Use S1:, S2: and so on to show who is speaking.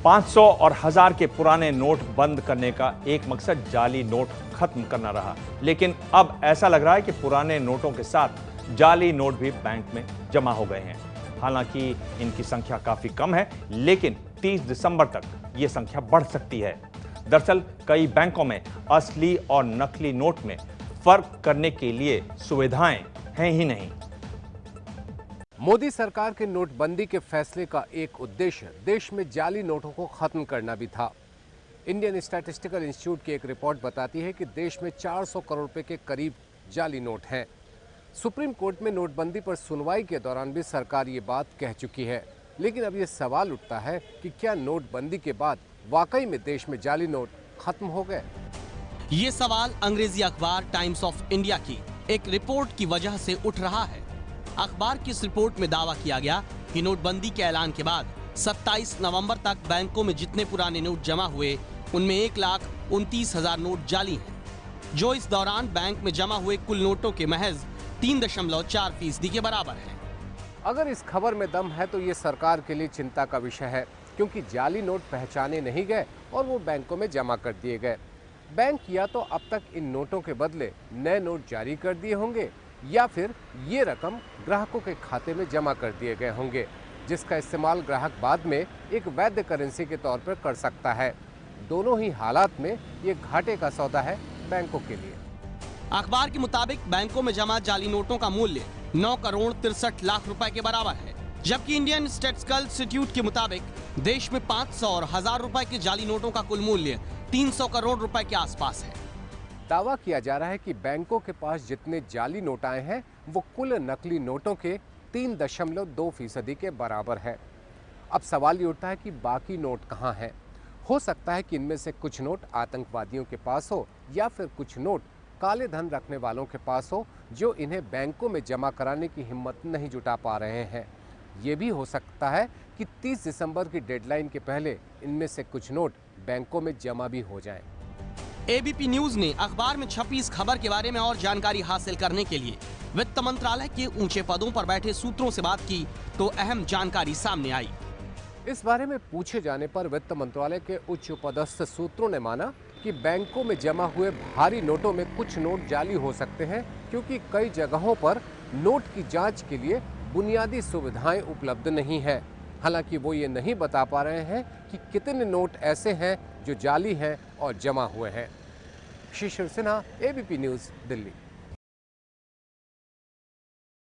S1: 500 और 1000 के पुराने नोट बंद करने का एक मकसद जाली नोट खत्म करना रहा, लेकिन अब ऐसा लग रहा है कि पुराने नोटों के साथ जाली नोट भी बैंक में जमा हो गए हैं। हालांकि इनकी संख्या काफी कम है, लेकिन 30 दिसंबर तक यह संख्या बढ़ सकती है। दरअसल कई बैंकों में असली और नकली नोट में फर्क करने के लिए सुविधाएं हैं ही नहीं।
S2: मोदी सरकार के नोटबंदी के फैसले का एक उद्देश्य देश में जाली नोटों को खत्म करना भी था। इंडियन स्टैटिस्टिकल इंस्टीट्यूट की एक रिपोर्ट बताती है कि देश में 400 करोड़ रुपए के करीब जाली नोट हैं। सुप्रीम कोर्ट में नोटबंदी पर सुनवाई के दौरान भी सरकार ये बात कह चुकी है, लेकिन अब ये सवाल उठता है कि क्या नोटबंदी के बाद वाकई में देश में जाली नोट खत्म हो गए?
S3: ये सवाल अंग्रेजी अखबार टाइम्स ऑफ इंडिया की एक रिपोर्ट की वजह से उठ रहा है। अखबार की इस रिपोर्ट में दावा किया गया कि नोटबंदी के ऐलान के बाद 27 नवंबर तक बैंकों में जितने पुराने नोट जमा हुए उनमें 1,29,000 नोट जाली हैं, जो इस दौरान बैंक में जमा हुए कुल नोटों के महज 3.4% के बराबर है।
S2: अगर इस खबर में दम है तो ये सरकार के लिए चिंता का विषय है, क्योंकि जाली नोट पहचाने नहीं गए और वो बैंकों में जमा कर दिए गए। बैंक या तो अब तक इन नोटों के बदले नए नोट जारी कर दिए होंगे या फिर ये रकम ग्राहकों के खाते में जमा कर दिए गए होंगे, जिसका इस्तेमाल ग्राहक बाद में एक वैध करेंसी के तौर पर कर सकता है। दोनों ही हालात में ये घाटे का सौदा है बैंकों के लिए।
S3: अखबार के मुताबिक बैंकों में जमा जाली नोटों का मूल्य 9 करोड़ 63 लाख रुपए के बराबर है, जबकि इंडियन स्टैटिस्टिकल इंस्टीट्यूट के मुताबिक देश में 500 और 1000 रुपए के जाली नोटों का कुल मूल्य 300 करोड़ रुपए के आसपास है।
S2: दावा किया जा रहा है कि बैंकों के पास जितने जाली नोट आए हैं वो कुल नकली नोटों के 3.2% के बराबर है। अब सवाल ये उठता है कि बाकी नोट कहाँ हैं? हो सकता है कि इनमें से कुछ नोट आतंकवादियों के पास हो या फिर कुछ नोट काले धन रखने वालों के पास हो, जो इन्हें बैंकों में जमा कराने की हिम्मत नहीं जुटा पा रहे हैं। ये भी हो सकता है कि 30 दिसंबर की डेडलाइन के पहले इनमें से कुछ नोट बैंकों में जमा भी हो जाएं।
S3: एबीपी न्यूज ने अखबार में छपी इस खबर के बारे में और जानकारी हासिल करने के लिए वित्त मंत्रालय के ऊंचे पदों पर बैठे सूत्रों से बात की तो अहम जानकारी सामने आई।
S2: इस बारे में पूछे जाने पर वित्त मंत्रालय के उच्च पदस्थ सूत्रों ने माना कि बैंकों में जमा हुए भारी नोटों में कुछ नोट जाली हो सकते हैं, क्योंकि कई जगहों पर नोट की जांच के लिए बुनियादी सुविधाएं उपलब्ध नहीं है। हालांकि वो ये नहीं बता पा रहे हैं कि कितने नोट ऐसे हैं जो जाली हैं और जमा हुए हैं। Shishir Sinha, ABP news, Delhi.